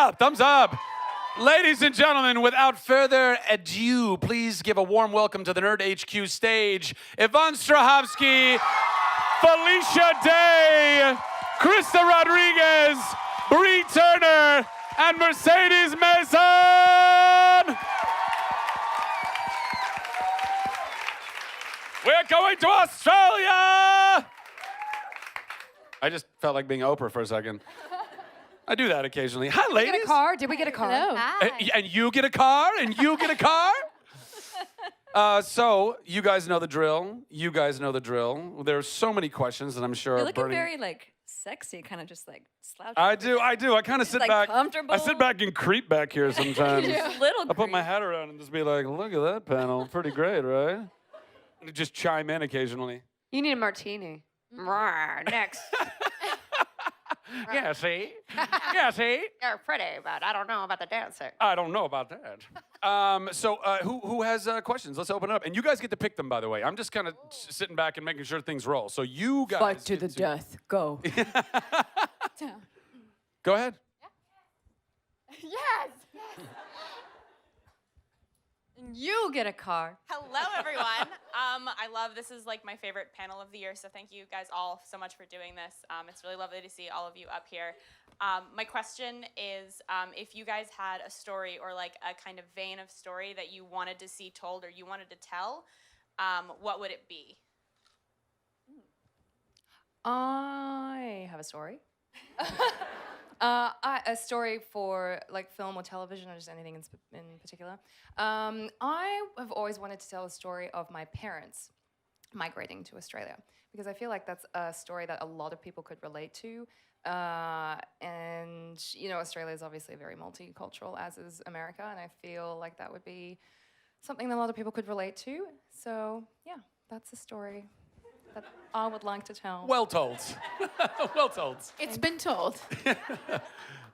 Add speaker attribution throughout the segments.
Speaker 1: up, thumbs up. Ladies and gentlemen, without further ado, please give a warm welcome to the Nerd HQ stage, Yvonne Strahovski, Felicia Day, Krysta Rodriguez, Bree Turner, and Mercedes Masöhn. We're going to Australia! I just felt like being Oprah for a second. I do that occasionally. Hi, ladies.
Speaker 2: Did we get a car? Did we get a car?
Speaker 3: Hello.
Speaker 1: And you get a car, and you get a car. So you guys know the drill. You guys know the drill. There's so many questions that I'm sure
Speaker 3: You're
Speaker 1: are
Speaker 3: looking
Speaker 1: burning.
Speaker 3: very like sexy, kind of just like slouching.
Speaker 1: I do. I kind of sit
Speaker 3: like,
Speaker 1: back.
Speaker 3: comfortable.
Speaker 1: I sit back and creep back here sometimes.
Speaker 3: Just a little
Speaker 1: I put my
Speaker 3: creep.
Speaker 1: head around and just be like, look at that panel. Pretty great, right? And just chime in occasionally.
Speaker 2: You need a martini. Rawr, next.
Speaker 1: Yeah, see? Yeah, see?
Speaker 2: You're pretty, but I don't know about the dancing.
Speaker 1: I don't know about that. So who has questions? Let's open it up. And you guys get to pick them, by the way. I'm just kind of sitting back and making sure things roll. So you guys
Speaker 2: Fight to
Speaker 1: get
Speaker 2: the death. Go.
Speaker 1: Go ahead.
Speaker 2: Yes.
Speaker 3: You get a car.
Speaker 4: Hello, everyone. I love this is like my favorite panel of the year, so thank you guys all so much for doing this. It's really lovely to see all of you up here. My question is, if you guys had a story or like a kind of vein of story that you wanted to see told or you wanted to tell, what would it be?
Speaker 3: I have a story. A story for like film or television or just anything in particular. I have always wanted to tell a story of my parents migrating to Australia because I feel like that's a story that a lot of people could relate to. And, you know, Australia is obviously very multicultural, as is America, and I feel like that would be something that a lot of people could relate to. So, yeah, that's a story that I would like to tell.
Speaker 1: Well told. Well told.
Speaker 5: It's been told.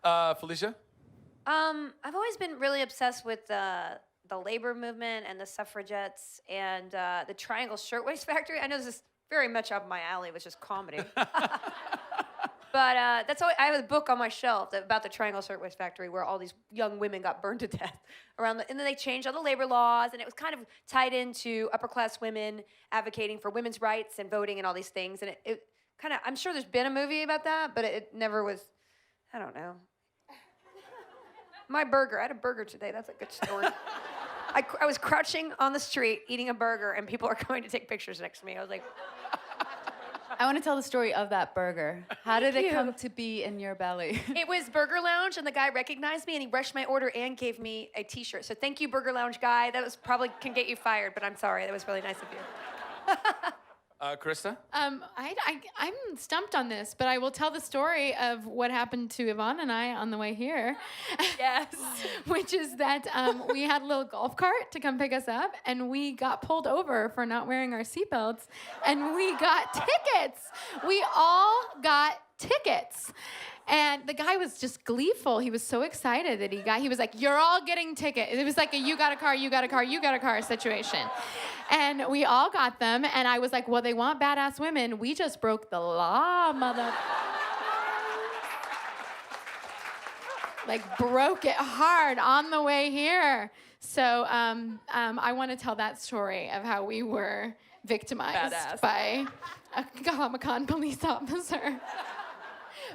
Speaker 1: Felicia?
Speaker 6: I've always been really obsessed with the labor movement and the suffragettes and the Triangle Shirtwaist Factory. I know this is very much up my alley, which is comedy. But that's always, I have a book on my shelf about the Triangle Shirtwaist Factory where all these young women got burned to death and then they changed all the labor laws, and it was kind of tied into upper class women advocating for women's rights and voting and all these things. And it kind of, I'm sure there's been a movie about that, but it never was, I don't know. My burger, I had a burger today. That's a good story. I was crouching on the street eating a burger, and people are coming to take pictures next to me. I was like,
Speaker 5: I want to tell the story of that burger. How did it come to be in your belly?
Speaker 6: it was Burger Lounge, and the guy recognized me, and he rushed my order and gave me a T-shirt. So thank you, Burger Lounge guy. That was probably can get you fired, but I'm sorry. That was really nice of you.
Speaker 1: Krysta?
Speaker 5: I'm stumped on this, but I will tell the story of what happened to Yvonne and I on the way here.
Speaker 3: Yes.
Speaker 5: Which is that we had a little golf cart to come pick us up, and we got pulled over for not wearing our seatbelts, and we got tickets. We all got tickets. And the guy was just gleeful. He was so excited that he was like, you're all getting tickets. It was like a you got a car, you got a car, you got a car situation. And we all got them. And I was like, well, they want badass women. We just broke the law, mother. Like broke it hard on the way here. So I want to tell that story of how we were victimized by a Comic-Con police officer.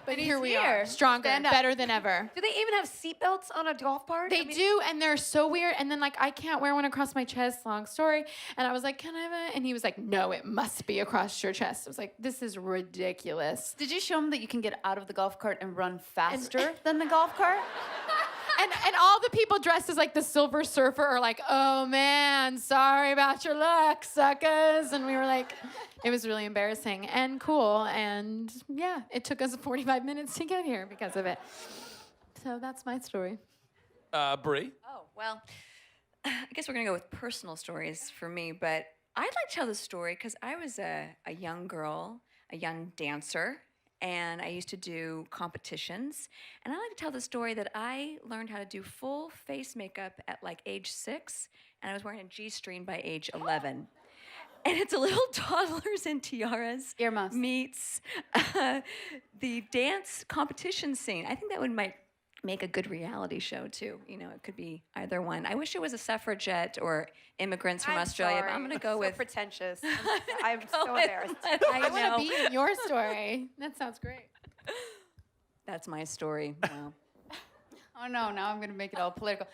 Speaker 5: But here we are, stronger, better than ever.
Speaker 6: Do they even have seatbelts on a golf cart?
Speaker 5: They do, and they're so weird. And then, like, I can't wear one across my chest, long story. And I was like, can I have it? And he was like, no, it must be across your chest. I was like, this is ridiculous.
Speaker 7: Did you show him that you can get out of the golf cart and run faster than the golf cart?
Speaker 5: And all the people dressed as, like, the Silver Surfer are like, oh, man, sorry about your luck, suckers. And we were like, it was really embarrassing and cool. And, yeah, it took us 45 minutes to get here because of it. So that's my story.
Speaker 1: Bree?
Speaker 3: Oh, well, I guess we're going to go with personal stories for me, but I'd like to tell the story because I was a young girl, a young dancer, and I used to do competitions. And I like to tell the story that I learned how to do full face makeup at like age 6, and I was wearing a G-string by age 11. And it's a little toddlers and tiaras
Speaker 7: Earmuffs.
Speaker 3: meets the dance competition scene. I think that might make a good reality show too. You know, it could be either one. I wish it was a suffragette or immigrants from Australia, but I'm gonna go with
Speaker 6: pretentious. I'm so
Speaker 3: go with
Speaker 6: embarrassed.
Speaker 3: what
Speaker 5: I want
Speaker 3: know.
Speaker 5: to be in your story. That sounds great.
Speaker 3: That's my story. Wow.
Speaker 7: Oh no, now I'm gonna make it all political.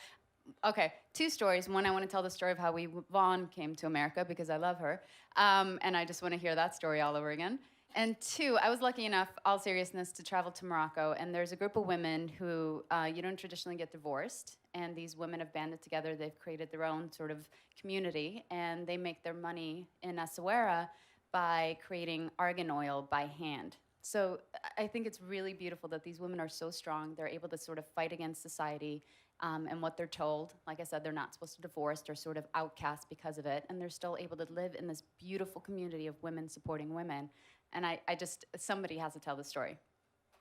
Speaker 7: Okay, 2 stories. One, I want to tell the story of how Yvonne came to America because I love her, and I just want to hear that story all over again. And 2, I was lucky enough, all seriousness, to travel to Morocco, and there's a group of women who you don't traditionally get divorced, and these women have banded together. They've created their own sort of community, and they make their money in Essaouira by creating argan oil by hand. So I think it's really beautiful that these women are so strong. They're able to sort of fight against society and what they're told. Like I said, they're not supposed to divorce. They're sort of outcast because of it. And they're still able to live in this beautiful community of women supporting women. And I just, somebody has to tell the story.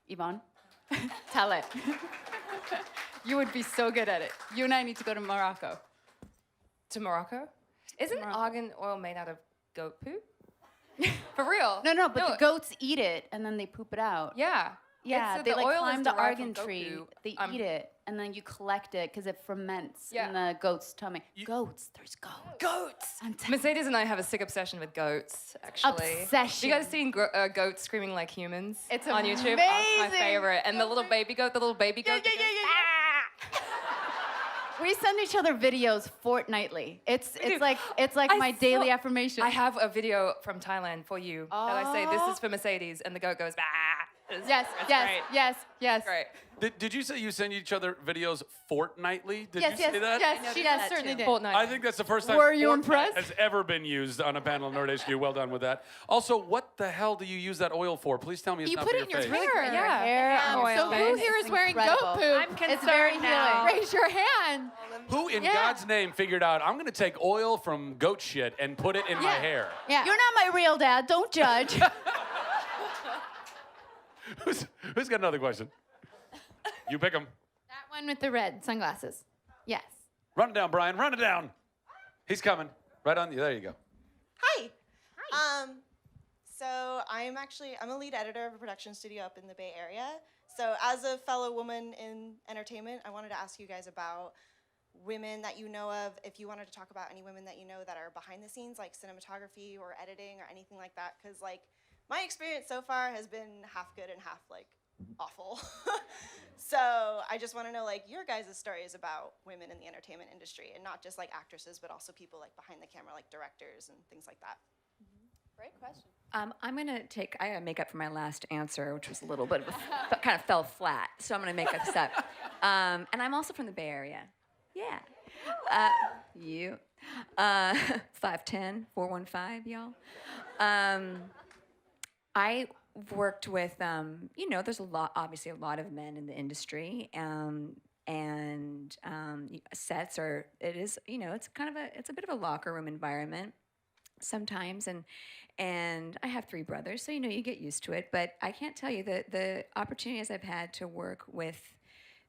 Speaker 7: Yvonne, tell it. You would be so good at it. You and I need to go to Morocco.
Speaker 2: To Morocco? Isn't
Speaker 7: Morocco.
Speaker 2: argan oil made out of goat poop? For real?
Speaker 7: No, but the goats eat it and then they poop it out.
Speaker 2: Yeah.
Speaker 7: Yeah,
Speaker 2: It's-
Speaker 7: they
Speaker 2: the
Speaker 7: like
Speaker 2: oil is
Speaker 7: climb the
Speaker 2: derived from
Speaker 7: argan
Speaker 2: goat
Speaker 7: tree.
Speaker 2: poop.
Speaker 7: They eat it, and then you collect it because it ferments
Speaker 2: Yeah.
Speaker 7: in the goat's tummy. Goats, there's goats.
Speaker 2: Goats.
Speaker 7: I'm telling
Speaker 2: Mercedes and I have a sick obsession with goats, actually.
Speaker 7: Obsession.
Speaker 2: You guys seen goats screaming like humans?
Speaker 7: It's
Speaker 2: on YouTube. Oh, it's my
Speaker 7: amazing.
Speaker 2: favorite. And the little baby goat.
Speaker 7: Yeah. We send each other videos fortnitely. It's like my daily affirmation.
Speaker 2: I have a video from Thailand for you that I say, this is for Mercedes, and the goat goes, bah.
Speaker 7: yes,
Speaker 2: It's
Speaker 7: yes,
Speaker 2: great.
Speaker 7: yes, yes.
Speaker 2: Great.
Speaker 1: Did you say you send each other videos fortnightly? Did
Speaker 7: Yes,
Speaker 1: you say that?
Speaker 7: yes, she does certainly did.
Speaker 2: Fortnite.
Speaker 1: I think that's the first time
Speaker 7: Were you
Speaker 1: Fortnite
Speaker 7: impressed?
Speaker 1: has ever been used on a panel of Nerd HQ. Well done with that. Also, what the hell do you use that oil for? Please tell me it's
Speaker 5: You
Speaker 1: not
Speaker 5: put
Speaker 1: for
Speaker 5: it in
Speaker 1: your
Speaker 5: your
Speaker 1: face.
Speaker 5: hair.
Speaker 2: Yeah.
Speaker 7: Hair,
Speaker 2: oil
Speaker 5: So who
Speaker 2: base.
Speaker 5: here is
Speaker 7: It's
Speaker 5: wearing
Speaker 7: incredible.
Speaker 5: goat poop?
Speaker 6: I'm concerned
Speaker 7: It's very
Speaker 6: now.
Speaker 7: healing.
Speaker 5: Raise your hand.
Speaker 1: Who in
Speaker 5: Yeah.
Speaker 1: God's name figured out I'm going to take oil from goat shit and put it in my
Speaker 5: Yeah.
Speaker 1: hair?
Speaker 5: Yeah.
Speaker 7: You're not my real dad. Don't judge.
Speaker 1: Who's got another question? You pick them.
Speaker 5: That one with the red sunglasses. Yes.
Speaker 1: Run it down, Brian. Run it down. He's coming. Right on you. There you go.
Speaker 8: Hi. So I'm a lead editor of a production studio up in the Bay Area. So as a fellow woman in entertainment, I wanted to ask you guys about women that you know of, if you wanted to talk about any women that you know that are behind the scenes, like cinematography or editing or anything like that, because like my experience so far has been half good and half like awful. So I just want to know like your guys' stories about women in the entertainment industry, and not just like actresses, but also people like behind the camera, like directors and things like that.
Speaker 7: Great question.
Speaker 3: I gotta make up for my last answer, which was a little bit of kind of fell flat. So I'm gonna make this up. And I'm also from the Bay Area. Yeah. You. 5'10", 415, y'all. I worked with, there's obviously a lot of men in the industry, and sets are, it's a bit of a locker room environment sometimes, and I have 3 brothers, so you get used to it. But I can't tell you the opportunities I've had to work with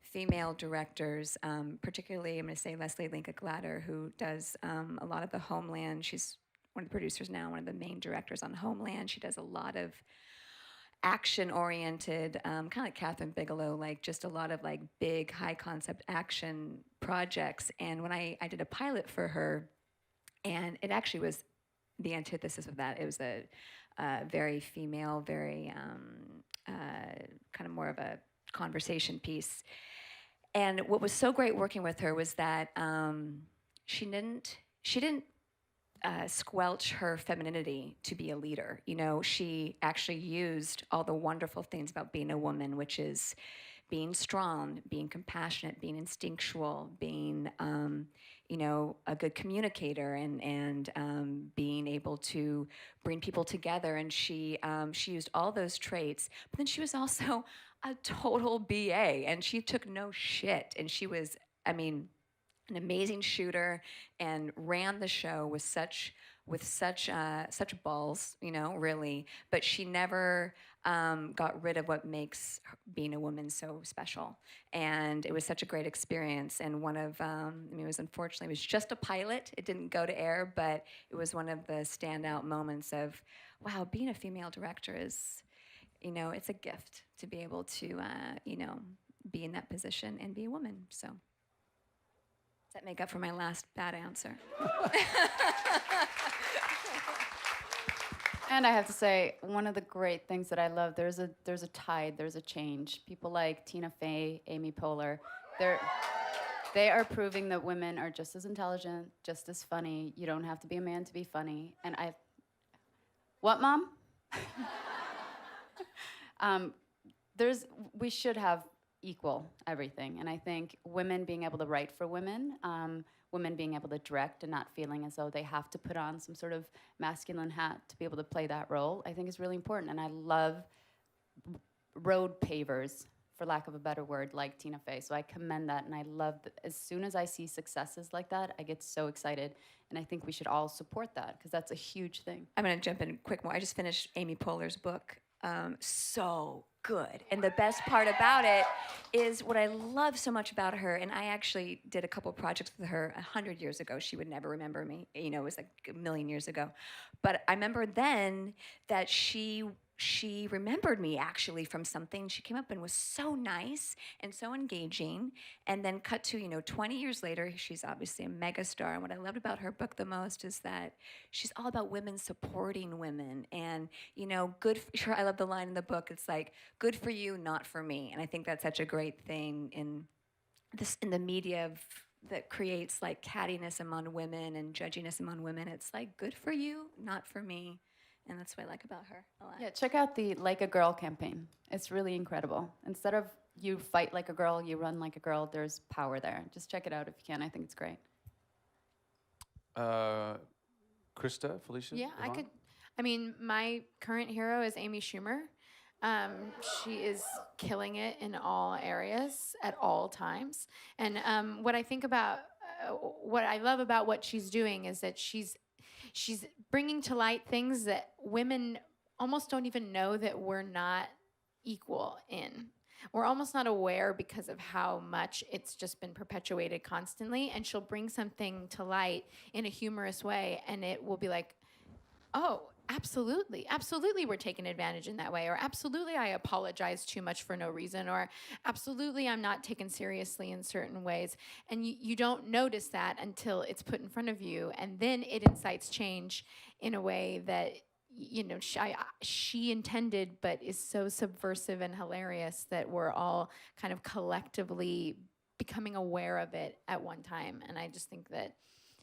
Speaker 3: female directors, particularly I'm going to say Leslie Linka Glatter, who does a lot of the Homeland. She's one of the producers now, one of the main directors on Homeland. She does a lot of action-oriented, kind of like Catherine Bigelow, like just a lot of like big, high-concept action projects. And when I did a pilot for her, and it actually was the antithesis of that. It was a very female, very kind of more of a conversation piece. And what was so great working with her was that she didn't squelch her femininity to be a leader. She actually used all the wonderful things about being a woman, which is being strong, being compassionate, being instinctual, being a good communicator, and being able to bring people together. And she used all those traits, but then she was also a total BA, and she took no shit. And she was, an amazing shooter, and ran the show with such balls, really. But she never got rid of what makes being a woman so special. And it was such a great experience. And one of, it was just a pilot. It didn't go to air, but it was one of the standout moments of, wow, being a female director is, it's a gift to be able to, be in that position and be a woman. So does that make up for my last bad answer?
Speaker 7: And I have to say, one of the great things that I love, there's a tide, there's a change. People like Tina Fey, Amy Poehler, they are proving that women are just as intelligent, just as funny. You don't have to be a man to be funny. And what, Mom? We should have equal everything. And I think women being able to write for women, women being able to direct and not feeling as though they have to put on some sort of masculine hat to be able to play that role, I think is really important. And I love road pavers, for lack of a better word, like Tina Fey. So I commend that, and I love as soon as I see successes like that, I get so excited. And I think we should all support that, because that's a huge thing.
Speaker 3: I'm gonna jump in quick more. I just finished Amy Poehler's book. So good. And the best part about it is what I love so much about her, and I actually did a couple projects with her 100 years ago. She would never remember me. You know, it was like a million years ago. But I remember then that she remembered me actually from something. She came up and was so nice and so engaging. And then cut to, 20 years later, she's obviously a megastar. And what I loved about her book the most is that she's all about women supporting women. And, I love the line in the book. It's like, good for you, not for me. And I think that's such a great thing in the media that creates like cattiness among women and judginess among women. It's like, good for you, not for me. And that's what I like about her a lot.
Speaker 7: Yeah, check out the Like a Girl campaign. It's really incredible. Instead of you fight like a girl, you run like a girl, there's power there. Just check it out if you can. I think it's great.
Speaker 1: Krysta, Felicia?
Speaker 5: Yeah,
Speaker 1: Yvonne?
Speaker 5: my current hero is Amy Schumer. She is killing it in all areas at all times. And what I love about what she's doing is that she's bringing to light things that women almost don't even know that we're not equal in. We're almost not aware because of how much it's just been perpetuated constantly. And she'll bring something to light in a humorous way, and it will be like, oh, absolutely we're taken advantage in that way, or absolutely I apologize too much for no reason, or absolutely I'm not taken seriously in certain ways. And you don't notice that until it's put in front of you, and then it incites change in a way that she intended, but is so subversive and hilarious that we're all kind of collectively becoming aware of it at one time. And I just think that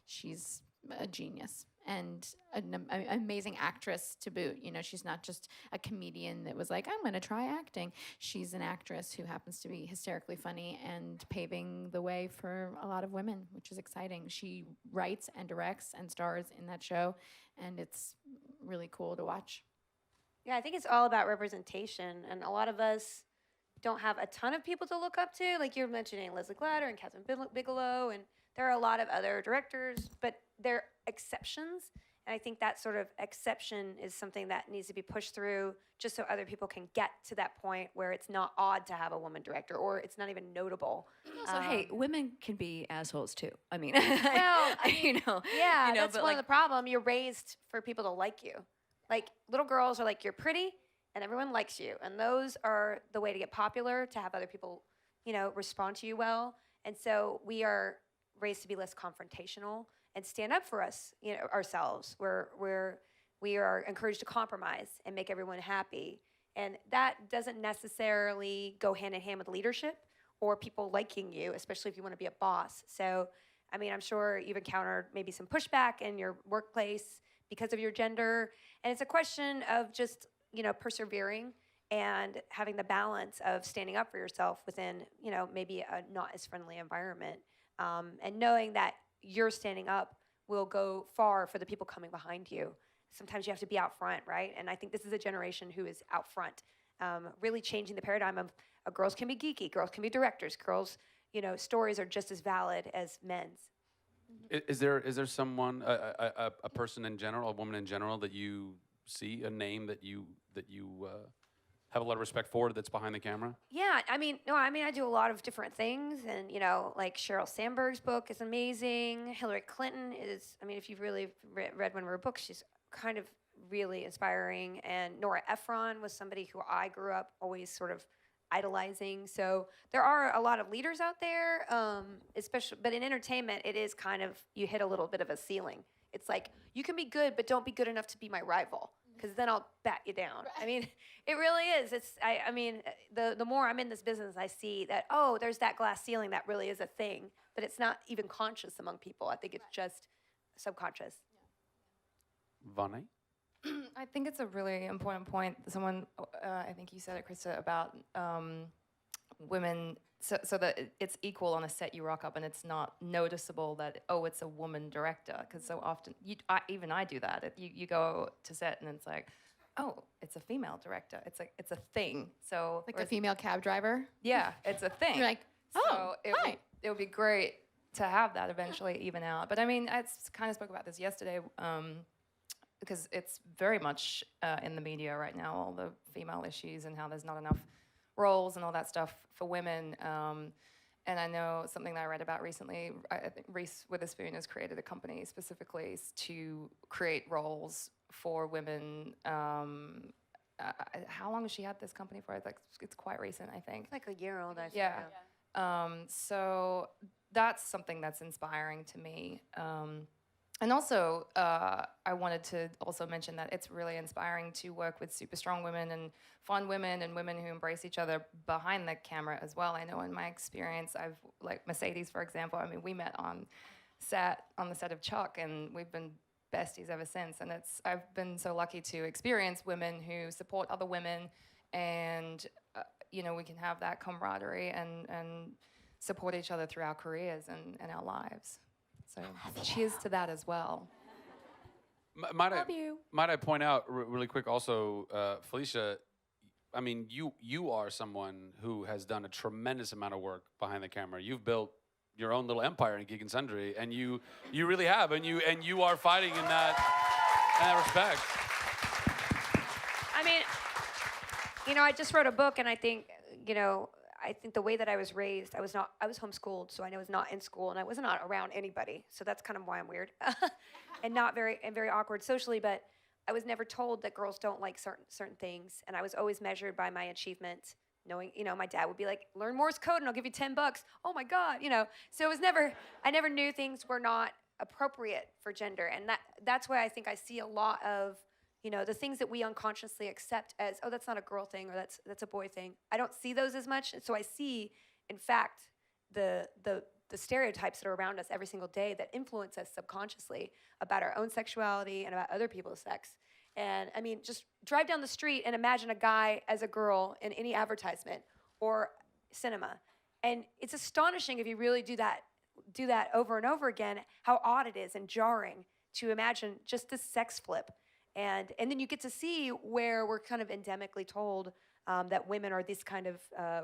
Speaker 5: she's a genius and an amazing actress to boot. She's not just a comedian that was like, I'm going to try acting. She's an actress who happens to be hysterically funny and paving the way for a lot of women, which is exciting. She writes and directs and stars in that show, and it's really cool to watch.
Speaker 6: Yeah, I think it's all about representation, and a lot of us don't have a ton of people to look up to. Like you're mentioning Leslie Glatter and Catherine Bigelow, and there are a lot of other directors, but they're exceptions. And I think that sort of exception is something that needs to be pushed through just so other people can get to that point where it's not odd to have a woman director, or it's not even notable.
Speaker 3: Also, hey, women can be assholes too.
Speaker 6: Well,
Speaker 3: yeah,
Speaker 6: that's one of the problem. You're raised for people to like you. Like little girls are like, you're pretty and everyone likes you. And those are the way to get popular, to have other people, respond to you well. And so we are raised to be less confrontational and stand up for ourselves. We are encouraged to compromise and make everyone happy. And that doesn't necessarily go hand in hand with leadership or people liking you, especially if you want to be a boss. So, I'm sure you've encountered maybe some pushback in your workplace because of your gender. And it's a question of just, persevering and having the balance of standing up for yourself within, maybe a not as friendly environment. And knowing that you're standing up will go far for the people coming behind you. Sometimes you have to be out front, right? And I think this is a generation who is out front, really changing the paradigm of girls can be geeky, girls can be directors, girls, stories are just as valid as men's.
Speaker 1: Is there someone, a person in general, a woman in general, that you see, a name that you have a lot of respect for, that's behind the camera?
Speaker 6: Yeah, I do a lot of different things, and like Sheryl Sandberg's book is amazing. Hillary Clinton is, if you've really read one of her books, she's kind of really inspiring. And Nora Ephron was somebody who I grew up always sort of idolizing. So there are a lot of leaders out there, especially, but in entertainment, it is kind of, you hit a little bit of a ceiling. It's like, you can be good, but don't be good enough to be my rival, because then I'll bat you down. I mean, it really is. I mean, the more I'm in this business, I see that, oh, there's that glass ceiling that really is a thing, but it's not even conscious among people. I think it's just subconscious.
Speaker 1: Vonnie?
Speaker 2: I think it's a really important point. Someone, I think you said it, Krysta, about women, so that it's equal on a set you rock up, and it's not noticeable that, oh, it's a woman director, because so often, even I do that. You go to set and it's like, oh, it's a female director. It's like, it's a thing. So
Speaker 5: Like a female cab driver.
Speaker 2: yeah, it's a thing.
Speaker 5: You're like, oh,
Speaker 2: so
Speaker 5: hi.
Speaker 2: it would be great to have that eventually even out. But I mean, I kind of spoke about this yesterday, because it's very much in the media right now, all the female issues and how there's not enough roles and all that stuff for women. And I know something that I read about recently, I think Reese Witherspoon has created a company specifically to create roles for women. How long has she had this company for? It's quite recent, I think.
Speaker 6: It's like a year old, I think.
Speaker 2: Yeah. So that's something that's inspiring to me. And also, I wanted to also mention that it's really inspiring to work with super strong women and fun women and women who embrace each other behind the camera as well. I know in my experience, like Mercedes, for example, I mean, we met on the set of Chuck, and we've been besties ever since. And I've been so lucky to experience women who support other women, and we can have that camaraderie and support each other through our careers and our lives. So cheers to that as well.
Speaker 1: Might I point out really quick also, Felicia, I mean, you are someone who has done a tremendous amount of work behind the camera. You've built your own little empire in Geek and Sundry, and you really have, and you are fighting in that respect.
Speaker 6: I mean, I just wrote a book, and I think, the way that I was raised, I was homeschooled, so I was not in school, and I was not around anybody. So that's kind of why I'm weird, and very awkward socially. But I was never told that girls don't like certain things, and I was always measured by my achievement. Knowing, my dad would be like, "Learn Morse code, and I'll give you $10." Oh my God, So I never knew things were not appropriate for gender, and that's why I think I see a lot of the things that we unconsciously accept as, oh, that's not a girl thing, or that's a boy thing. I don't see those as much. So I see, in fact, the stereotypes that are around us every single day that influence us subconsciously about our own sexuality and about other people's sex. And I mean, just drive down the street and imagine a guy as a girl in any advertisement or cinema. And it's astonishing if you really do that over and over again, how odd it is and jarring to imagine just this sex flip. And then you get to see where we're kind of endemically told that women are this kind of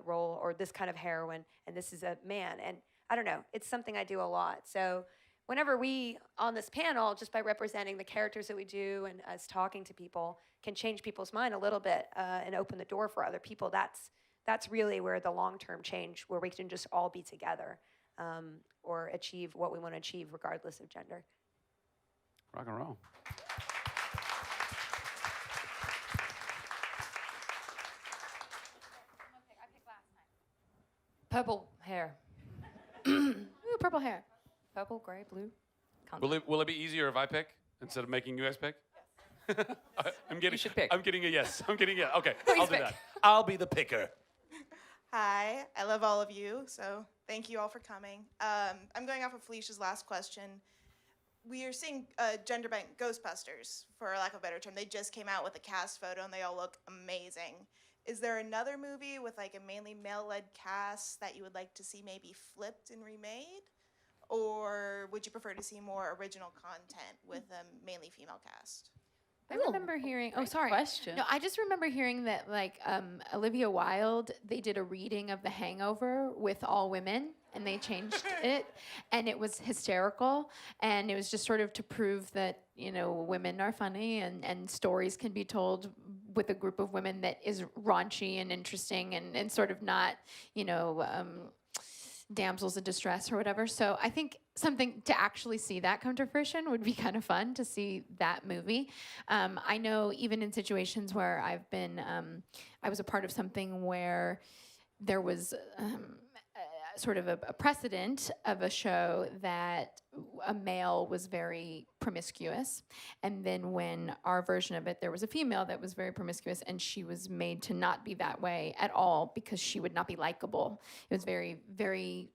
Speaker 6: role or this kind of heroine, and this is a man. And I don't know, it's something I do a lot. So whenever we, on this panel, just by representing the characters that we do and us talking to people, can change people's mind a little bit and open the door for other people, that's really where the long-term change, where we can just all be together or achieve what we want to achieve regardless of gender.
Speaker 1: Rock and roll.
Speaker 2: Purple hair.
Speaker 5: Ooh, purple hair.
Speaker 2: Purple, gray, blue.
Speaker 1: Will it be easier if I pick instead of making you guys pick? Yes.
Speaker 2: You should pick.
Speaker 1: I'm getting a yes. Okay,
Speaker 2: Please
Speaker 1: I'll do
Speaker 2: pick.
Speaker 1: that. I'll be the picker.
Speaker 8: Hi, I love all of you, so thank you all for coming. I'm going off of Felicia's last question. We are seeing gender-bent Ghostbusters, for lack of a better term. They just came out with a cast photo, and they all look amazing. Is there another movie with like a mainly male-led cast that you would like to see maybe flipped and remade? Or would you prefer to see more original content with a mainly female cast?
Speaker 5: I remember hearing. Oh, sorry.
Speaker 7: Question.
Speaker 5: No, I just remember hearing that Olivia Wilde, they did a reading of The Hangover with all women, and they changed it, and it was hysterical, and it was just sort of to prove that women are funny and stories can be told with a group of women that is raunchy and interesting and sort of not damsels in distress or whatever. So I think something to actually see that come to fruition would be kind of fun to see that movie. I know even in situations where I've been, I was a part of something where there was sort of a precedent of a show that a male was very promiscuous, and then when our version of it, there was a female that was very promiscuous, and she was made to not be that way at all because she would not be likable. It was very, very,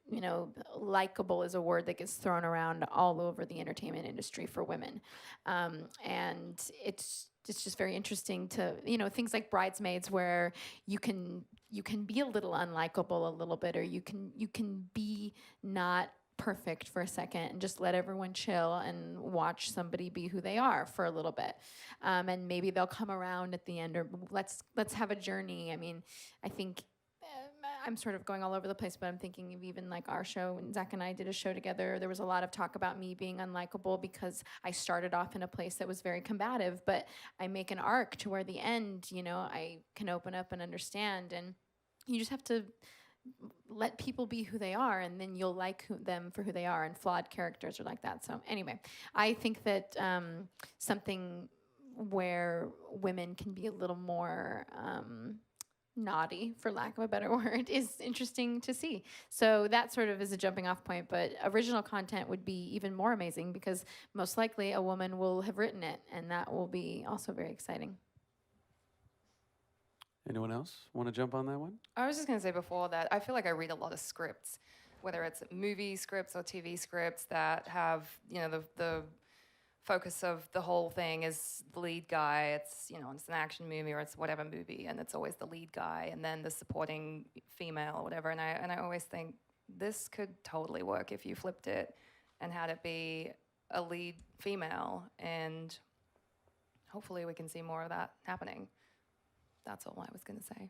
Speaker 5: likable is a word that gets thrown around all over the entertainment industry for women, and it's just very interesting to, things like Bridesmaids, where you can be a little unlikable a little bit, or you can be not perfect for a second and just let everyone chill and watch somebody be who they are for a little bit, and maybe they'll come around at the end, or let's have a journey. I mean, I think I'm sort of going all over the place, but I'm thinking of even like our show, when Zach and I did a show together, there was a lot of talk about me being unlikable because I started off in a place that was very combative, but I make an arc to where the end, I can open up and understand, and you just have to let people be who they are, and then you'll like them for who they are, and flawed characters are like that. So anyway, I think that something where women can be a little more naughty, for lack of a better word, is interesting to see. So that sort of is a jumping off point, but original content would be even more amazing because most likely a woman will have written it, and that will be also very exciting.
Speaker 1: Anyone else want to jump on that one?
Speaker 2: I was just going to say before that, I feel like I read a lot of scripts, whether it's movie scripts or TV scripts that have, the focus of the whole thing is the lead guy. It's, it's an action movie or it's whatever movie, and it's always the lead guy and then the supporting female or whatever. And I always think this could totally work if you flipped it and had it be a lead female, and hopefully we can see more of that happening. That's all I was going to say.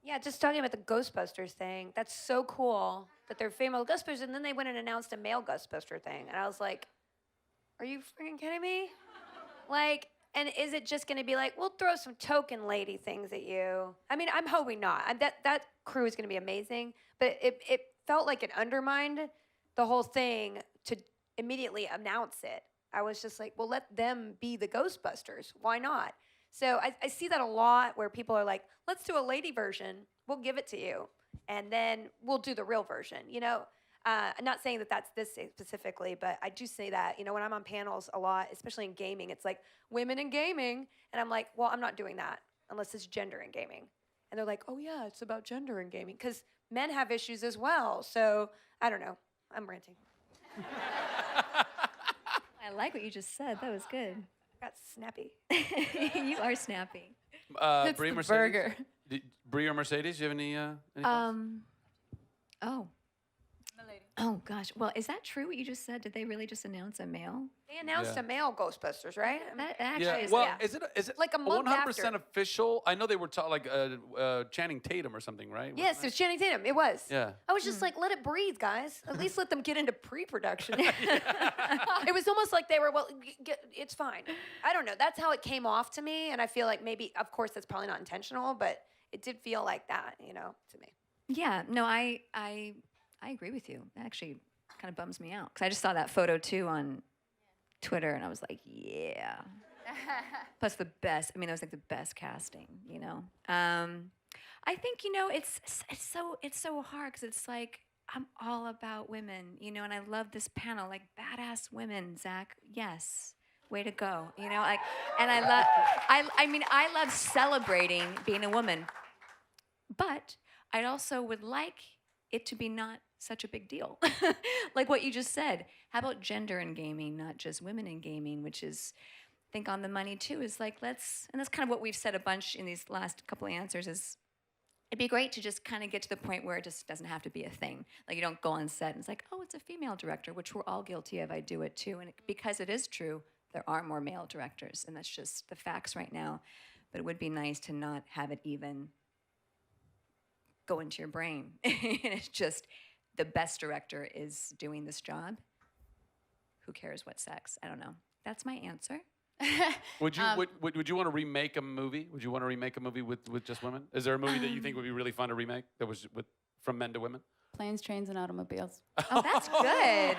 Speaker 6: Yeah, just talking about the Ghostbusters thing. That's so cool that they're female Ghostbusters, and then they went and announced a male Ghostbuster thing, and I was like, are you freaking kidding me? Like, and is it just going to be like, we'll throw some token lady things at you? I mean, I'm hoping not. That crew is going to be amazing, but it felt like it undermined the whole thing to immediately announce it. I was just like, well, let them be the Ghostbusters. Why not? So I see that a lot where people are like, let's do a lady version. We'll give it to you, and then we'll do the real version, I'm not saying that that's this specifically, but I do say that, when I'm on panels a lot, especially in gaming, it's like women in gaming. And I'm like, well, I'm not doing that unless it's gender in gaming. And they're like, oh yeah, it's about gender in gaming. Because men have issues as well. So I don't know. I'm ranting.
Speaker 3: I like what you just said. That was good.
Speaker 6: I got snappy.
Speaker 3: You are snappy.
Speaker 5: It's
Speaker 1: Bree,
Speaker 5: the
Speaker 1: Mercedes?
Speaker 5: burger.
Speaker 1: Bree or Mercedes, do you have any thoughts?
Speaker 3: Oh gosh. Well, is that true what you just said? Did they really just announce a male?
Speaker 6: They announced a male Ghostbusters, right?
Speaker 3: That actually
Speaker 1: Yeah.
Speaker 3: is.
Speaker 1: Well,
Speaker 3: Yeah.
Speaker 1: is it
Speaker 6: Like a month
Speaker 1: 100%
Speaker 6: after.
Speaker 1: official? I know they were like Channing Tatum or something, right?
Speaker 6: Yes, it was Channing Tatum. It was.
Speaker 1: Yeah.
Speaker 6: I was just like, let it breathe, guys. At least let them get into pre-production. It was almost like they were, well, it's fine. I don't know. That's how it came off to me, and I feel like maybe, of course, that's probably not intentional, but it did feel like that, to me.
Speaker 3: Yeah. No, I agree with you. That actually kind of bums me out because I just saw that photo too on Twitter, and I was like, yeah. Plus the best. I mean, that was like the best casting. I think it's so hard because it's like I'm all about women, and I love this panel, like badass women. Zach, yes, way to go, and I love celebrating being a woman, but I also would like it to be not such a big deal. Like what you just said. How about gender in gaming, not just women in gaming, which is, I think on the money too, is like, and that's kind of what we've said a bunch in these last couple of answers is, it'd be great to just kind of get to the point where it just doesn't have to be a thing. Like you don't go on set and it's like, oh, it's a female director, which we're all guilty of. I do it too. And because it is true, there are more male directors, and that's just the facts right now. But it would be nice to not have it even go into your brain. It's just the best director is doing this job. Who cares what sex? I don't know. That's my answer.
Speaker 1: Would you want to remake a movie? Would you want to remake a movie with just women? Is there a movie that you think would be really fun to remake that was from men to women?
Speaker 7: Planes, Trains, and Automobiles.
Speaker 3: Oh, that's good.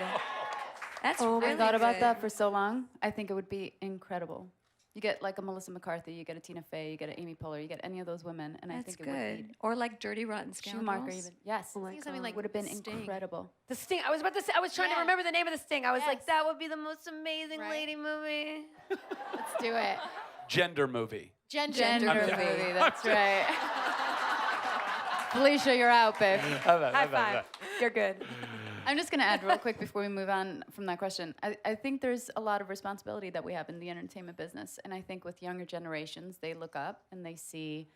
Speaker 3: That's really
Speaker 7: I thought about
Speaker 3: good.
Speaker 7: that for so long. I think it would be incredible. You get like a Melissa McCarthy, you get a Tina Fey, you get an Amy Poehler, you get any of those women, and I
Speaker 3: That's
Speaker 7: think it would
Speaker 3: good.
Speaker 7: be
Speaker 3: Or like Dirty Rotten Scoundrels.
Speaker 7: Schumacher even. Yes.
Speaker 6: Oh my
Speaker 5: Think something
Speaker 6: God.
Speaker 5: like
Speaker 7: Would have been
Speaker 5: Sting.
Speaker 7: incredible.
Speaker 6: The Sting. I was about to say. I was trying to
Speaker 5: Yeah.
Speaker 6: remember the name of the Sting. I was like,
Speaker 5: Yes.
Speaker 6: that would be the most amazing
Speaker 5: Right.
Speaker 6: lady movie.
Speaker 5: Let's do it.
Speaker 1: Gender movie.
Speaker 7: Gender
Speaker 1: I'm
Speaker 7: movie, that's right. Felicia, you're out, babe.
Speaker 6: High five. You're good.
Speaker 7: I'm just going to add real quick before we move on from that question. I think there's a lot of responsibility that we have in the entertainment business. And I think with younger generations, they look up and they see,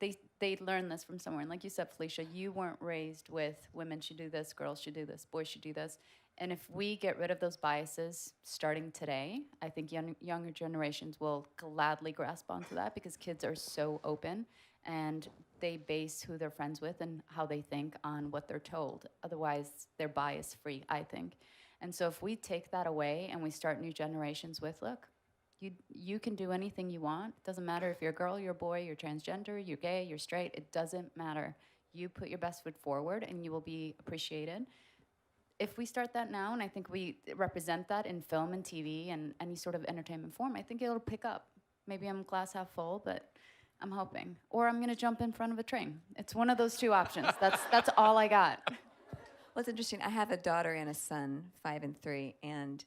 Speaker 7: they learn this from somewhere. And like you said, Felicia, you weren't raised with women should do this, girls should do this, boys should do this. And if we get rid of those biases starting today, I think younger generations will gladly grasp onto that because kids are so open and they base who they're friends with and how they think on what they're told. Otherwise, they're bias free, I think. And so if we take that away and we start new generations with, look, you can do anything you want. It doesn't matter if you're a girl, you're a boy, you're transgender, you're gay, you're straight. It doesn't matter. You put your best foot forward and you will be appreciated. If we start that now, and I think we represent that in film and TV and any sort of entertainment form, I think it'll pick up. Maybe I'm glass half full, but I'm hoping. Or I'm gonna jump in front of a train. It's one of those two options. That's all I got.
Speaker 3: Well, it's interesting. I have a daughter and a son, 5 and 3, and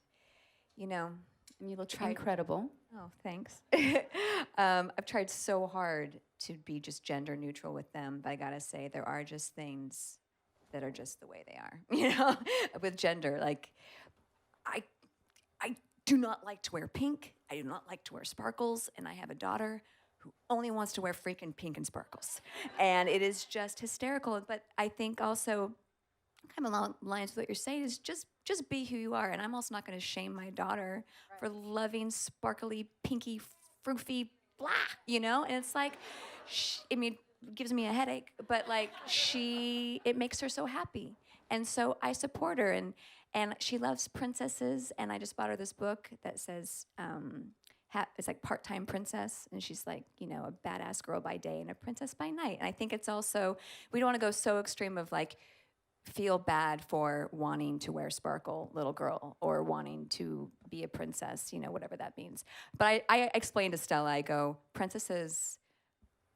Speaker 3: you know,
Speaker 7: And you look incredible.
Speaker 3: oh, thanks. I've tried so hard to be just gender neutral with them, but I gotta say, there are just things that are just the way they are, you know, with gender. Like, I do not like to wear pink. I do not like to wear sparkles, and I have a daughter who only wants to wear freaking pink and sparkles, and it is just hysterical. But I think also, kind of along the lines with what you're saying, is just be who you are. And I'm also not going to shame my daughter for loving sparkly, pinky, froofy, blah, you know? And it's like, I mean, it gives me a headache, but like it makes her so happy. And so I support her, and she loves princesses. And I just bought her this book that says, it's like part-time princess, and she's like, you know, a badass girl by day and a princess by night. And I think it's also, we don't want to go so extreme of like, feel bad for wanting to wear sparkle, little girl, or wanting to be a princess, you know, whatever that means. But I explained to Stella, I go, princesses,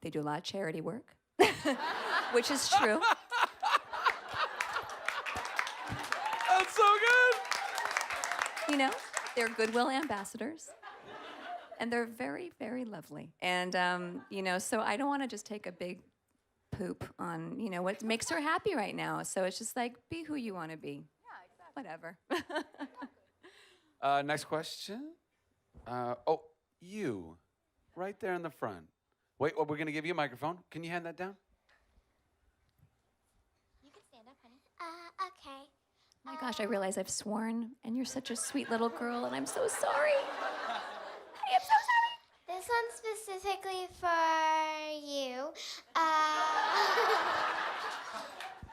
Speaker 3: they do a lot of charity work, which is true.
Speaker 1: That's so good.
Speaker 3: You know, they're goodwill ambassadors. And they're very, very lovely. And, you know, so I don't want to just take a big poop on, you know, what makes her happy right now. So it's just like, be who you want to be. Yeah, exactly. Whatever.
Speaker 1: Next question. You, right there in the front. Wait, we're going to give you a microphone. Can you hand that down?
Speaker 9: You can stand up, honey. Okay.
Speaker 3: Oh my gosh, I realize I've sworn, and you're such a sweet little girl, and I'm so sorry. I am so sorry.
Speaker 9: This one's specifically for you.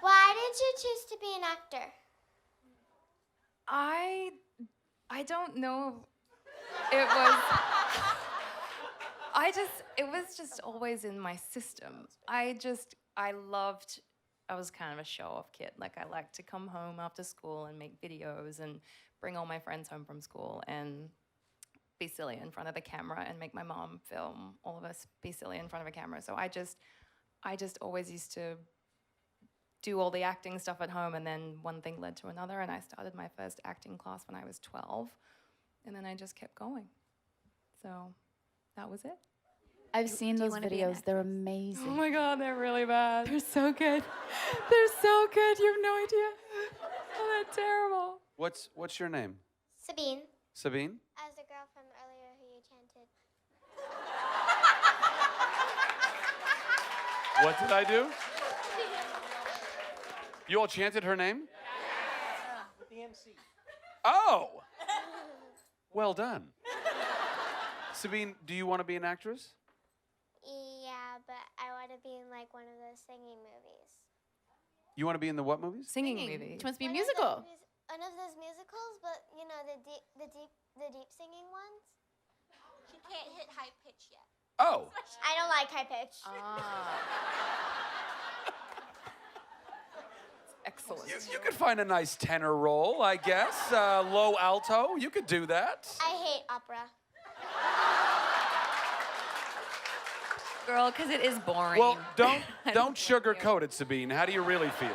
Speaker 9: Why did you choose to be an actor?
Speaker 2: I don't know. It was just always in my system. I was kind of a show-off kid. Like, I liked to come home after school and make videos and bring all my friends home from school and be silly in front of the camera and make my mom film all of us be silly in front of a camera. So I just always used to do all the acting stuff at home, and then one thing led to another, and I started my first acting class when I was 12, and then I just kept going. So that was it.
Speaker 7: I've seen
Speaker 3: do you
Speaker 7: those
Speaker 3: wanna be an
Speaker 7: videos. They're amazing.
Speaker 2: Oh my God, they're really bad.
Speaker 7: They're so good.
Speaker 2: They're so good. You have no idea. Oh, they're terrible.
Speaker 1: What's your name?
Speaker 9: Sabine.
Speaker 1: Sabine?
Speaker 9: As the girl from earlier who you chanted.
Speaker 1: What did I do? You all chanted her name?
Speaker 10: With the MC.
Speaker 1: Oh! Well done. Sabine, do you want to be an actress?
Speaker 9: Yeah, but I want to be in like one of those singing movies.
Speaker 1: You want to be in the what movies?
Speaker 2: Singing movie.
Speaker 5: She wants to be a
Speaker 9: One of
Speaker 5: musical.
Speaker 9: those one of those musicals, but you know the deep singing ones. She can't hit high pitch yet.
Speaker 1: Oh!
Speaker 9: I don't like high pitch.
Speaker 2: Excellent.
Speaker 1: You could find a nice tenor role, I guess. Low alto, you could do that.
Speaker 9: I hate opera.
Speaker 3: girl, because it is boring.
Speaker 1: Well, don't sugarcoat it, Sabine. How do you really feel?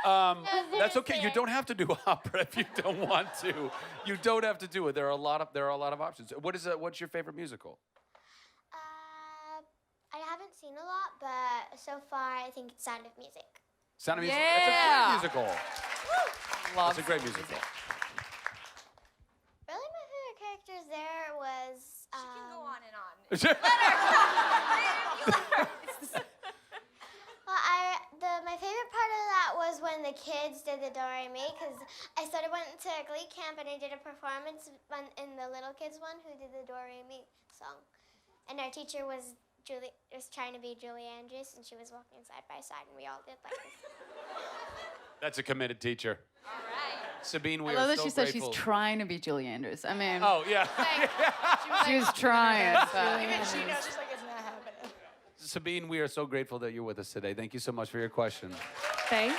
Speaker 1: That's okay. You don't have to do opera if you don't want to. You don't have to do it. There are a lot of options. What's your favorite musical?
Speaker 9: I haven't seen a lot, but so far I think it's Sound of Music.
Speaker 1: Sound of Music.
Speaker 3: Yeah.
Speaker 1: That's a great musical. That's a great musical.
Speaker 9: Really, my favorite characters there was.
Speaker 3: She can go on and on.
Speaker 9: Well, my favorite part of that was when the kids did the Do-Re-Mi, because I sort of went to a Glee camp and I did a performance in the little kids one who did the Do-Re-Mi song, and our teacher was trying to be Julie Andrews, and she was walking side by side, and we all did like this.
Speaker 1: That's a committed teacher.
Speaker 9: All right.
Speaker 1: Sabine, we
Speaker 7: I love
Speaker 1: are
Speaker 7: that
Speaker 1: so
Speaker 7: she said
Speaker 1: grateful.
Speaker 7: she's trying to be Julie Andrews. I mean,
Speaker 1: Oh, yeah.
Speaker 7: she was trying.
Speaker 8: Even she knows, she's like, it's not happening.
Speaker 1: Sabine, we are so grateful that you're with us today. Thank you so much for your question.
Speaker 5: Thank you.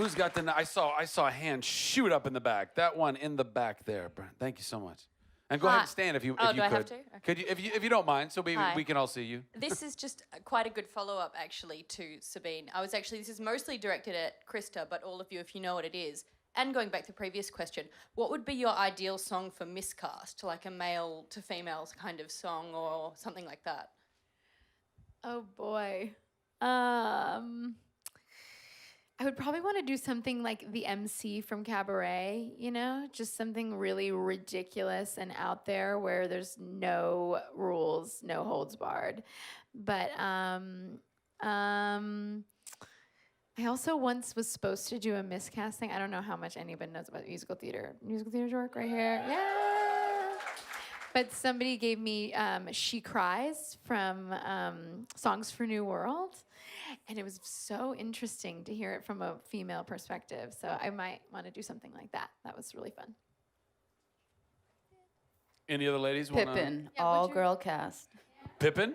Speaker 1: Who's got the? I saw a hand shoot up in the back. That one in the back there. Thank you so much. And go ahead and stand if you
Speaker 11: Oh,
Speaker 1: if you
Speaker 11: do I
Speaker 1: could.
Speaker 11: have to? Okay.
Speaker 1: Could you if you don't mind, so
Speaker 11: Hi.
Speaker 1: we can all see you.
Speaker 11: This is just quite a good follow-up, actually, to Sabine. This is mostly directed at Krysta, but all of you, if you know what it is, and going back to the previous question, what would be your ideal song for miscast, like a male to female kind of song or something like that?
Speaker 5: Oh boy. I would probably want to do something like the MC from Cabaret, just something really ridiculous and out there where there's no rules, no holds barred. But I also once was supposed to do a miscasting. I don't know how much anybody knows about musical theater. Musical theater's work right here. Yeah. But somebody gave me She Cries from Songs for New World. And it was so interesting to hear it from a female perspective. So I might want to do something like that. That was really fun.
Speaker 1: Any other ladies?
Speaker 7: Pippin,
Speaker 5: Yeah,
Speaker 7: all-girl cast.
Speaker 1: Pippin?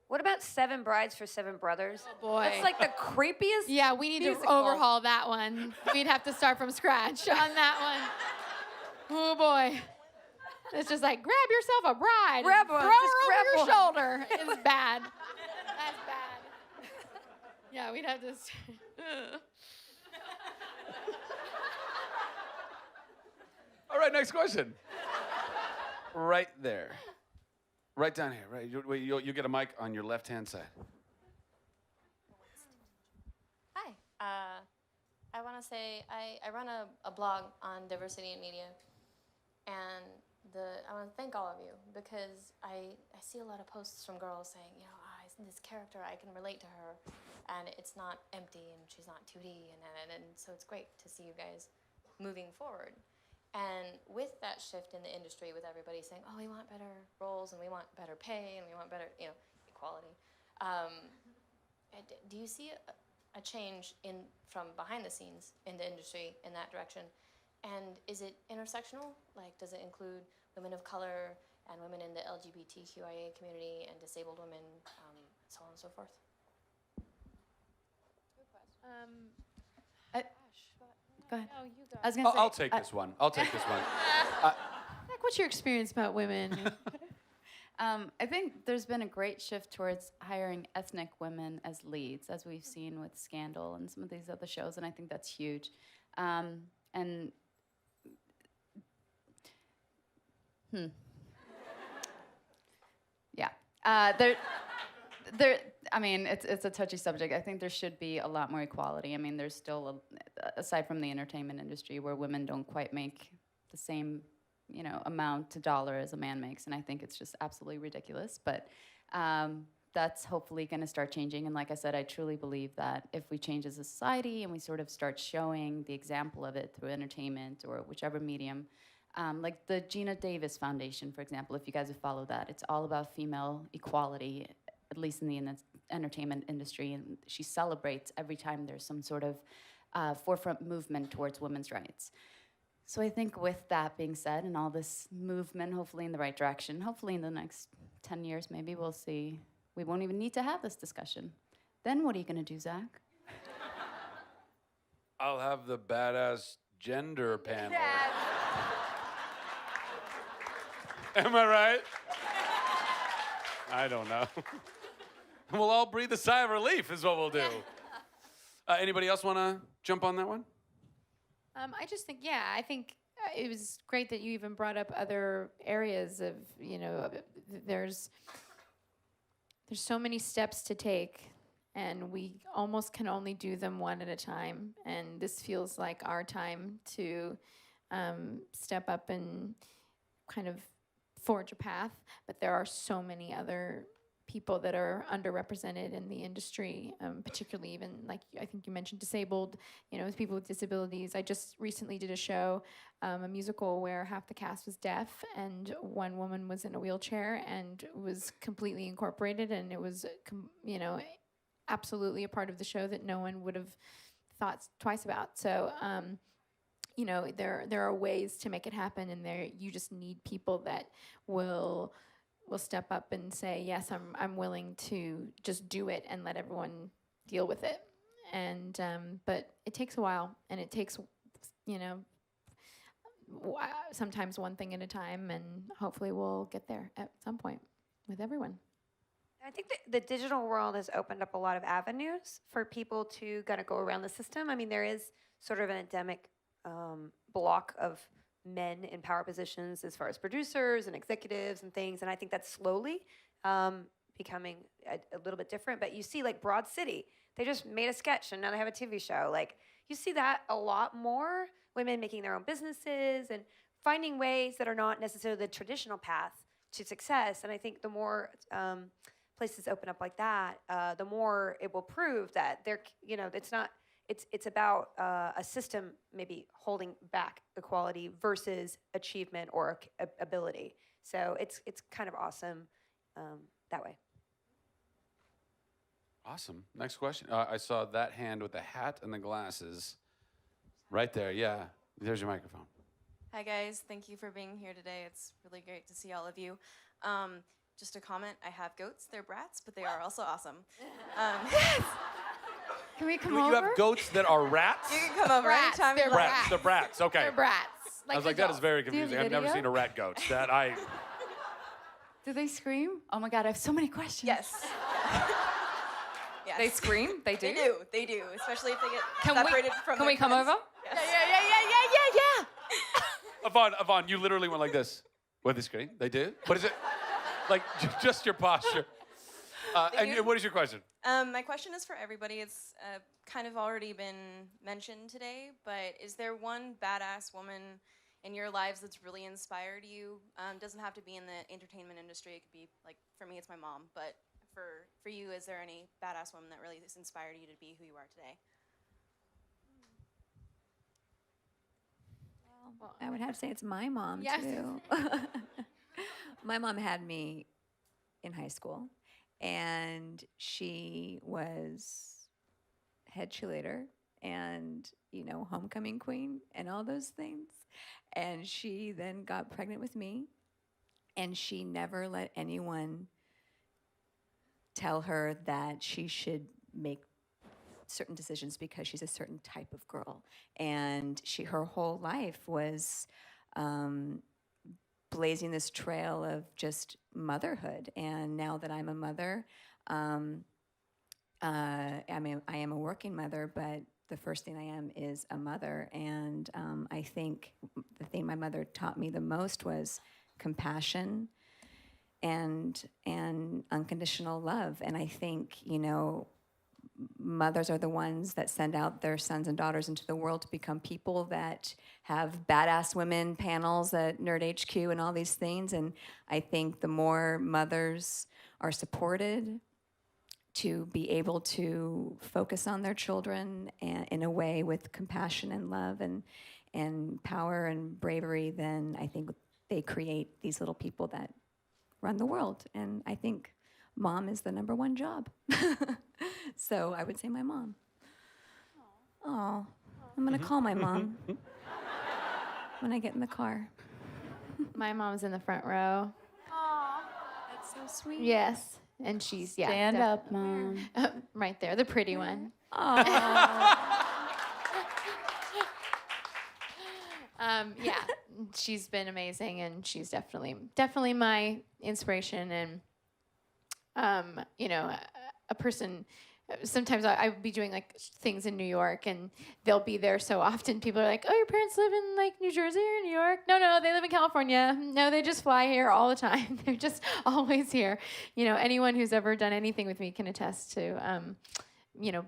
Speaker 6: What about Seven Brides for Seven Brothers?
Speaker 5: Oh boy.
Speaker 6: That's like the creepiest.
Speaker 5: Yeah, we need
Speaker 6: musical.
Speaker 5: to overhaul that one. We'd have to start from scratch on that one. Oh boy. It's just like, grab yourself a bride.
Speaker 6: Grab
Speaker 5: and
Speaker 6: one,
Speaker 5: throw
Speaker 6: just
Speaker 5: her
Speaker 6: grab
Speaker 5: over your
Speaker 6: one.
Speaker 5: shoulder. It's bad. That's bad. Yeah, we'd have to.
Speaker 1: All right, next question. Right there. Right down here. Right. You get a mic on your left-hand side.
Speaker 12: Hi. I want to say I run a blog on diversity in media, and I want to thank all of you because I see a lot of posts from girls saying, isn't this character, I can relate to her, and it's not empty, and she's not 2D, and so it's great to see you guys moving forward. And with that shift in the industry, with everybody saying, we want better roles, and we want better pay, and we want better, equality, do you see a change from behind the scenes in the industry in that direction? And is it intersectional? Like, does it include women of color and women in the LGBTQIA community and disabled women, so on and so forth?
Speaker 7: Go ahead.
Speaker 5: No, you go.
Speaker 7: I was gonna say,
Speaker 1: I'll take this one. I'll take this one.
Speaker 5: Like, what's your experience about women?
Speaker 7: I think there's been a great shift towards hiring ethnic women as leads, as we've seen with Scandal and some of these other shows, and I think that's huge. I mean, it's a touchy subject. I think there should be a lot more equality. I mean, there's still, aside from the entertainment industry, where women don't quite make the same, amount to dollar as a man makes, and I think it's just absolutely ridiculous. But that's hopefully going to start changing. And like I said, I truly believe that if we change as a society and we sort of start showing the example of it through entertainment or whichever medium, like the Gina Davis Foundation, for example, if you guys have followed that, it's all about female equality, at least in the entertainment industry, and she celebrates every time there's some sort of forefront movement towards women's rights. So I think with that being said, and all this movement, hopefully in the right direction, hopefully in the next 10 years, maybe we'll see, we won't even need to have this discussion. Then what are you gonna do, Zach?
Speaker 1: I'll have the badass gender panel. Am I right? I don't know. We'll all breathe a sigh of relief is what we'll do. Anybody else want to jump on that one?
Speaker 5: I just think, I think it was great that you even brought up other areas of, there's so many steps to take, and we almost can only do them one at a time. And this feels like our time to step up and kind of forge a path. But there are so many other people that are underrepresented in the industry, particularly even like I think you mentioned disabled, people with disabilities. I just recently did a show, a musical where half the cast was deaf and one woman was in a wheelchair and was completely incorporated, and it was, absolutely a part of the show that no one would have thought twice about. So, there are ways to make it happen, and you just need people that will step up and say, yes, I'm willing to just do it and let everyone deal with it. And but it takes a while, and it takes, sometimes one thing at a time, and hopefully we'll get there at some point with everyone.
Speaker 6: I think the digital world has opened up a lot of avenues for people to kind of go around the system. I mean, there is sort of an endemic block of men in power positions as far as producers and executives and things, and I think that's slowly becoming a little bit different. But you see, like Broad City, they just made a sketch and now they have a TV show. Like, you see that a lot more, women making their own businesses and finding ways that are not necessarily the traditional path to success. And I think the more places open up like that, the more it will prove that it's about a system maybe holding back equality versus achievement or ability. So it's kind of awesome that way.
Speaker 1: Awesome. Next question. I saw that hand with the hat and the glasses right there. Yeah. There's your microphone.
Speaker 13: Hi, guys. Thank you for being here today. It's really great to see all of you. Just a comment, I have goats. They're brats, but they are also awesome.
Speaker 5: Can we come over?
Speaker 1: You have goats that are rats?
Speaker 13: You can come over anytime you like.
Speaker 1: Brats. They're brats. Okay.
Speaker 5: They're brats.
Speaker 1: I was like, that is very confusing. I've never seen a rat goat.
Speaker 7: Do they scream? Oh my God, I have so many questions.
Speaker 13: Yes. Yes.
Speaker 3: They scream? They do?
Speaker 13: They do. Especially if they get separated from
Speaker 3: Can
Speaker 13: their
Speaker 3: we come
Speaker 13: friends.
Speaker 3: over?
Speaker 13: Yes.
Speaker 3: Yeah.
Speaker 1: Yvonne, you literally went like this. What, they scream? They do? What is it? Like, just your posture. And what is your question?
Speaker 13: My question is for everybody. It's kind of already been mentioned today, but is there one badass woman in your lives that's really inspired you? Doesn't have to be in the entertainment industry. It could be, like, for me, it's my mom. But for you, is there any badass woman that really has inspired you to be who you are today?
Speaker 3: Well, I would have to say it's my mom,
Speaker 5: Yes.
Speaker 3: too. My mom had me in high school, and she was head cheerleader and, homecoming queen and all those things. And she then got pregnant with me, and she never let anyone tell her that she should make certain decisions because she's a certain type of girl. And her whole life was blazing this trail of just motherhood. And now that I'm a mother, I am a working mother, but the first thing I am is a mother. And I think the thing my mother taught me the most was compassion and unconditional love. And I think, mothers are the ones that send out their sons and daughters into the world to become people that have badass women panels at Nerd HQ and all these things. And I think the more mothers are supported to be able to focus on their children in a way with compassion and love and power and bravery, then I think they create these little people that run the world. And I think mom is the number one job. So I would say my mom. Oh, I'm going to call my mom when I get in the car.
Speaker 5: My mom's in the front row.
Speaker 3: That's so sweet.
Speaker 5: Yes. And she's,
Speaker 7: Stand up, Mom.
Speaker 5: right there, the pretty one. she's been amazing, and she's definitely my inspiration, and a person. Sometimes I'd be doing like things in New York, and they'll be there so often. People are like, "Oh, your parents live in like New Jersey or New York?" No, they live in California. No, they just fly here all the time. They're just always here. Anyone who's ever done anything with me can attest to,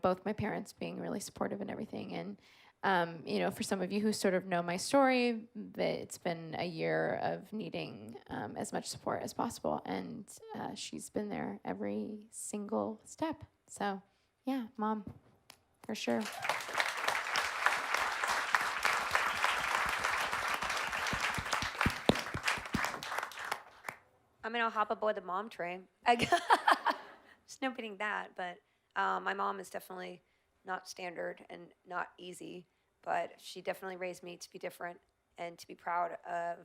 Speaker 5: both my parents being really supportive and everything. And for some of you who sort of know my story, it's been a year of needing as much support as possible, and she's been there every single step. So. Yeah, Mom, for sure.
Speaker 6: I mean, I'll hop aboard the mom train. There's no beating that, but my mom is definitely not standard and not easy, but she definitely raised me to be different and to be proud of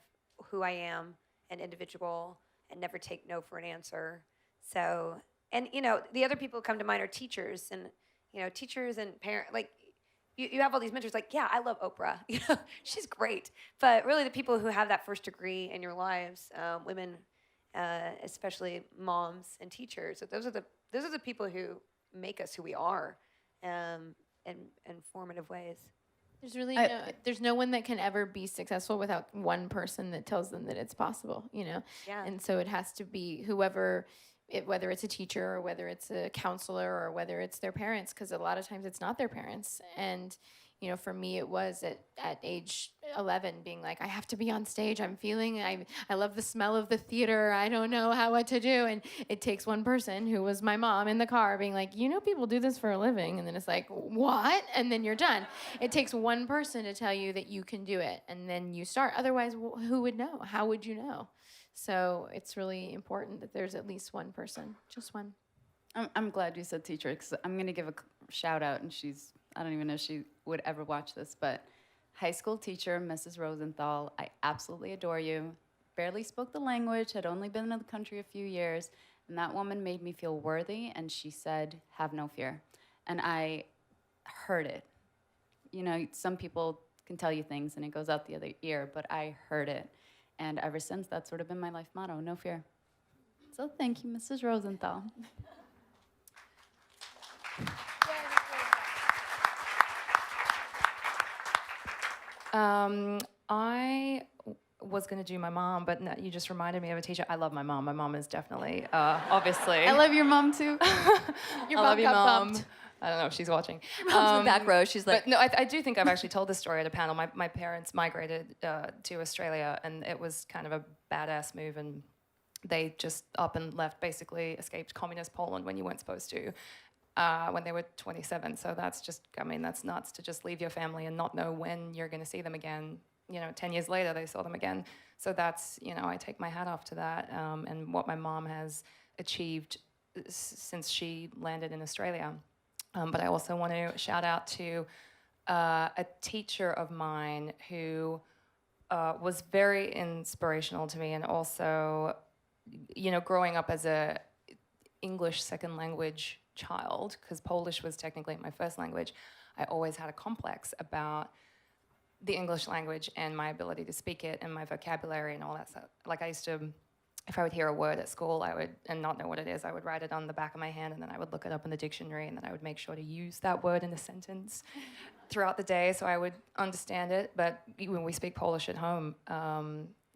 Speaker 6: who I am, an individual, and never take no for an answer. So... And, the other people who come to mind are teachers and, teachers and parents. Like, you have all these mentors like, yeah, I love Oprah. She's great. But really the people who have that first degree in your lives, women, especially moms and teachers, those are the people who make us who we are in formative ways.
Speaker 5: There's really there's no one that can ever be successful without one person that tells them that it's possible, Yeah. And so it has to be whoever... whether it's a teacher or whether it's a counselor or whether it's their parents, because a lot of times it's not their parents. And, for me, it was at age 11 being like, I have to be on stage. I love the smell of the theater. I don't know what to do. And it takes one person, who was my mom, in the car being like, people do this for a living. And then it's like, what? And then you're done. It takes one person to tell you that you can do it. And then you start. Otherwise, who would know? How would you know? So it's really important that there's at least one person, just one.
Speaker 7: I'm glad you said teacher, because I'm going to give a shout out, and I don't even know if she would ever watch this, but high school teacher, Mrs. Rosenthal, I absolutely adore you. Barely spoke the language, had only been in the country a few years, and that woman made me feel worthy, and she said, have no fear. And I heard it. Some people can tell you things and it goes out the other ear, but I heard it. And ever since, that's sort of been my life motto, no fear. So thank you, Mrs. Rosenthal.
Speaker 2: I was going to do my mom, but no, you just reminded me of a teacher. I love my mom. My mom is definitely, obviously.
Speaker 7: I love your mom, too.
Speaker 2: Your mom got bumped. I don't know if she's watching.
Speaker 3: Your mom's in the back row. She's like...
Speaker 2: But no, I do think I've actually told this story at a panel. My parents migrated to Australia, and it was kind of a badass move, and they just up and left, basically escaped communist Poland when you weren't supposed to, when they were 27. So that's nuts to just leave your family and not know when you're going to see them again. 10 years later, they saw them again. So that's, I take my hat off to that, and what my mom has achieved since she landed in Australia. But I also want to shout out to a teacher of mine who was very inspirational to me, and also, growing up as a English second language child, because Polish was technically my first language, I always had a complex about the English language and my ability to speak it and my vocabulary and all that stuff. Like, I used to, if I would hear a word at school, and not know what it is, I would write it on the back of my hand, and then I would look it up in the dictionary, and then I would make sure to use that word in a sentence throughout the day so I would understand it. But when we speak Polish at home,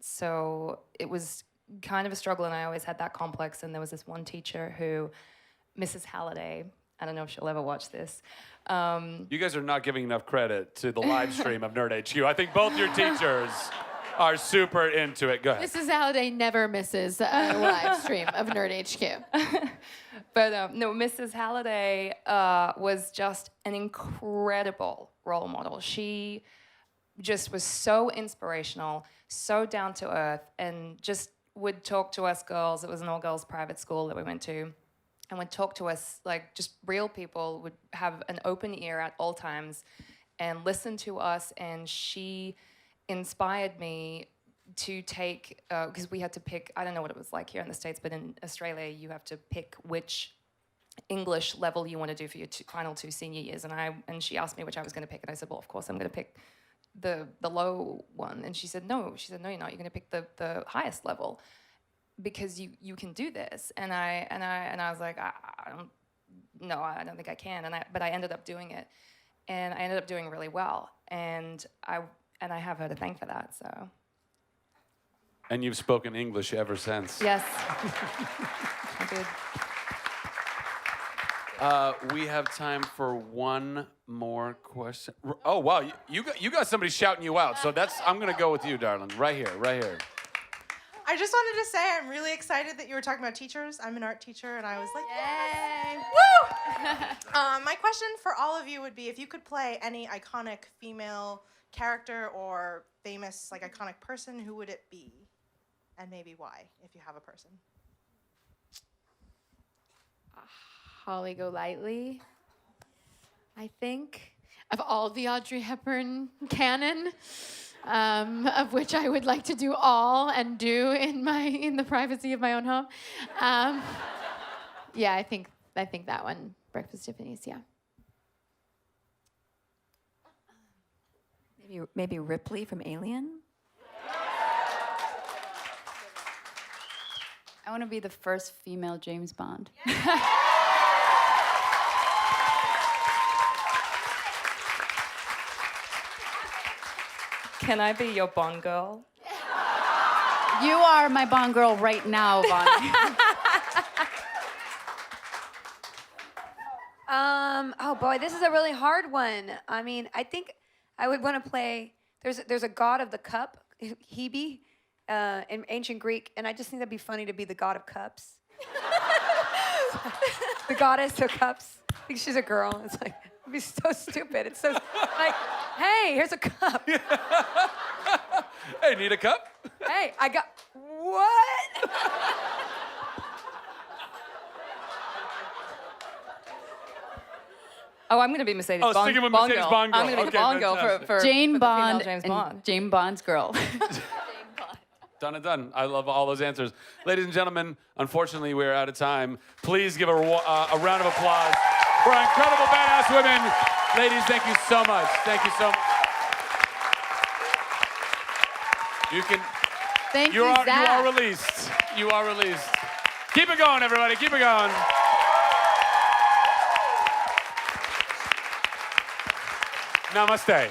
Speaker 2: so it was kind of a struggle, and I always had that complex. And there was this one teacher who, Mrs. Halliday, I don't know if she'll ever watch this.
Speaker 1: You guys are not giving enough credit to the live stream of Nerd HQ. I think both your teachers are super into it. Go ahead.
Speaker 5: Mrs. Halliday never misses a live stream of Nerd HQ.
Speaker 2: But no, Mrs. Halliday was just an incredible role model. She just was so inspirational, so down to earth, and just would talk to us girls. It was an all-girls private school that we went to, and would talk to us like just real people, would have an open ear at all times and listen to us. And she inspired me to take, because we had to pick, I don't know what it was like here in the States, but in Australia you have to pick which English level you want to do for your final two senior years. And she asked me which I was going to pick, and I said, well, of course I'm going to pick the low one. And she said, no, you're not. You're going to pick the highest level because you can do this. And I was like, I don't think I can. But I ended up doing it. And I ended up doing really well. And I have her to thank for that, so.
Speaker 1: And you've spoken English ever since.
Speaker 2: Yes. I did.
Speaker 1: We have time for one more question. Oh, wow, you got somebody shouting you out, so I'm gonna go with you, darling, right here.
Speaker 14: I just wanted to say I'm really excited that you were talking about teachers. I'm an art teacher, and I was like,
Speaker 7: Yay!
Speaker 14: woo! My question for all of you would be, if you could play any iconic female character or famous, like, iconic person, who would it be? And maybe why, if you have a person.
Speaker 5: Holly Golightly, I think, of all the Audrey Hepburn canon, of which I would like to do all and do in the privacy of my own home. Yeah, I think that one, Breakfast Tiffany's, yeah.
Speaker 3: Maybe Ripley from Alien?
Speaker 7: I want to be the first female James Bond.
Speaker 2: Can I be your Bond girl?
Speaker 7: You are my Bond girl right now, Bonnie.
Speaker 6: Oh boy, this is a really hard one. I mean, I think I would want to play. There's a god of the cup, Hebe, in ancient Greek, and I just think that'd be funny to be the god of cups. The goddess of cups. I think she's a girl. It's like, it'd be so stupid. It's so like, hey, here's a cup.
Speaker 1: Hey, need a cup?
Speaker 6: Hey, I got what?
Speaker 2: Oh, I'm gonna be Mercedes
Speaker 1: Oh,
Speaker 2: Bond.
Speaker 1: sticking with
Speaker 2: Bond
Speaker 1: Mercedes
Speaker 2: girl.
Speaker 1: Bond girl.
Speaker 2: I'm gonna be
Speaker 1: Okay,
Speaker 2: the Bond girl
Speaker 1: fantastic.
Speaker 2: for
Speaker 7: Jane
Speaker 2: the
Speaker 7: Bond
Speaker 2: female James
Speaker 7: and
Speaker 2: Bond.
Speaker 7: Jane Bond's girl.
Speaker 1: Done. I love all those answers. Ladies and gentlemen, unfortunately, we're out of time. Please give a round of applause for our incredible badass women. Ladies, thank you so much. Thank you so much.
Speaker 7: Thank
Speaker 1: you
Speaker 7: you,
Speaker 1: are
Speaker 7: Zach.
Speaker 1: released. You are released. Keep it going, everybody. Keep it going. Namaste.